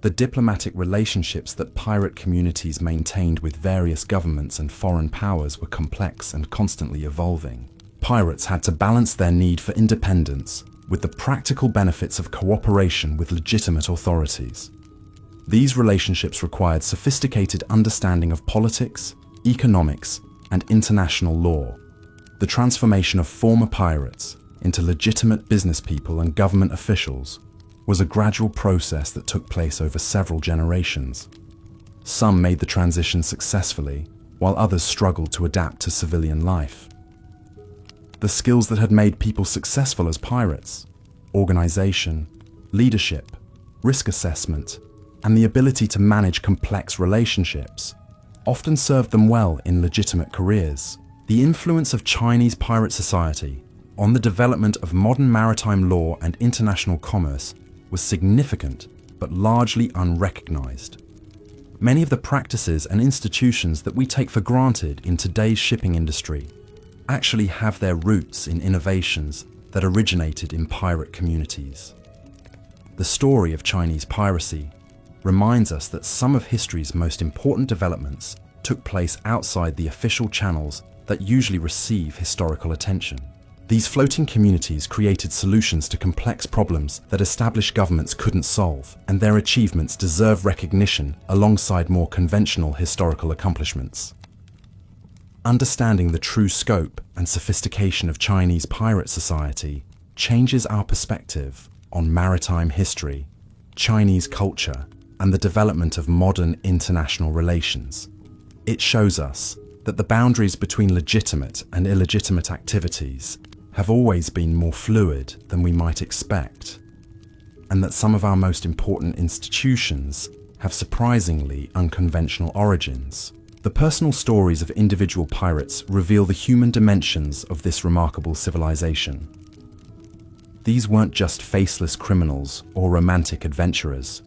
The diplomatic relationships that pirate communities maintained with various governments and foreign powers were complex and constantly evolving. Pirates had to balance their need for independence with the practical benefits of cooperation with legitimate authorities. These relationships required sophisticated understanding of politics, economics, and international law. The transformation of former pirates into legitimate business people and government officials was a gradual process that took place over several generations. Some made the transition successfully, while others struggled to adapt to civilian life. The skills that had made people successful as pirates, organization, leadership, risk assessment, and the ability to manage complex relationships, often served them well in legitimate careers. The influence of Chinese pirate society on the development of modern maritime law and international commerce was significant, but largely unrecognized. Many of the practices and institutions that we take for granted in today's shipping industry actually have their roots in innovations that originated in pirate communities. The story of Chinese piracy reminds us that some of history's most important developments took place outside the official channels that usually receive historical attention. These floating communities created solutions to complex problems that established governments couldn't solve, and their achievements deserve recognition alongside more conventional historical accomplishments. Understanding the true scope and sophistication of Chinese pirate society changes our perspective on maritime history, Chinese culture, and the development of modern international relations. It shows us that the boundaries between legitimate and illegitimate activities have always been more fluid than we might expect, and that some of our most important institutions have surprisingly unconventional origins. The personal stories of individual pirates reveal the human dimensions of this remarkable civilization. These weren't just faceless criminals or romantic adventurers.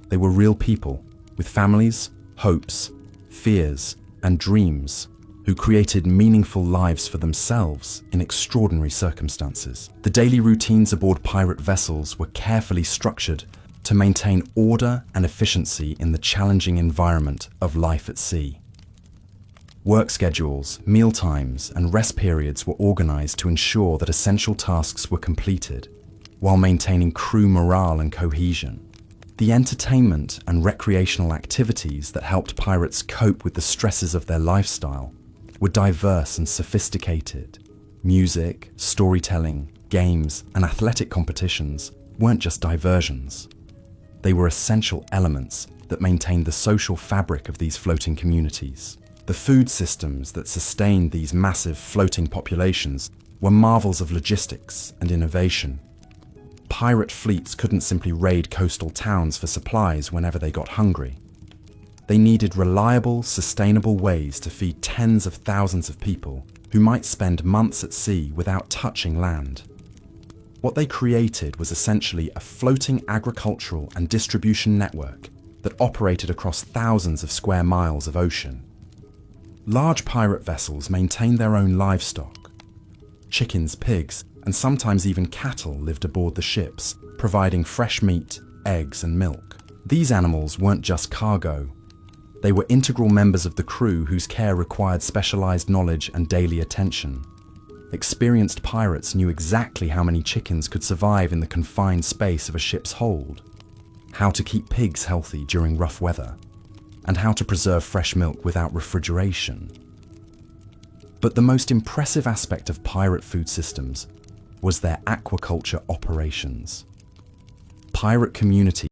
They were real people with families, hopes, fears, and dreams who created meaningful lives for themselves in extraordinary circumstances. The daily routines aboard pirate vessels were carefully structured to maintain order and efficiency in the challenging environment of life at sea. Work schedules, meal times, and rest periods were organized to ensure that essential tasks were completed, while maintaining crew morale and cohesion. The entertainment and recreational activities that helped pirates cope with the stresses of their lifestyle were diverse and sophisticated. Music, storytelling, games, and athletic competitions weren't just diversions. They were essential elements that maintained the social fabric of these floating communities. The food systems that sustained these massive floating populations were marvels of logistics and innovation. Pirate fleets couldn't simply raid coastal towns for supplies whenever they got hungry. They needed reliable, sustainable ways to feed tens of thousands of people who might spend months at sea without touching land. What they created was essentially a floating agricultural and distribution network that operated across thousands of square miles of ocean. Large pirate vessels maintained their own livestock. Chickens, pigs, and sometimes even cattle lived aboard the ships, providing fresh meat, eggs, and milk. These animals weren't just cargo. They were integral members of the crew whose care required specialized knowledge and daily attention. Experienced pirates knew exactly how many chickens could survive in the confined space of a ship's hold, how to keep pigs healthy during rough weather, and how to preserve fresh milk without refrigeration. But the most impressive aspect of pirate food systems was their aquaculture operations. Pirate communities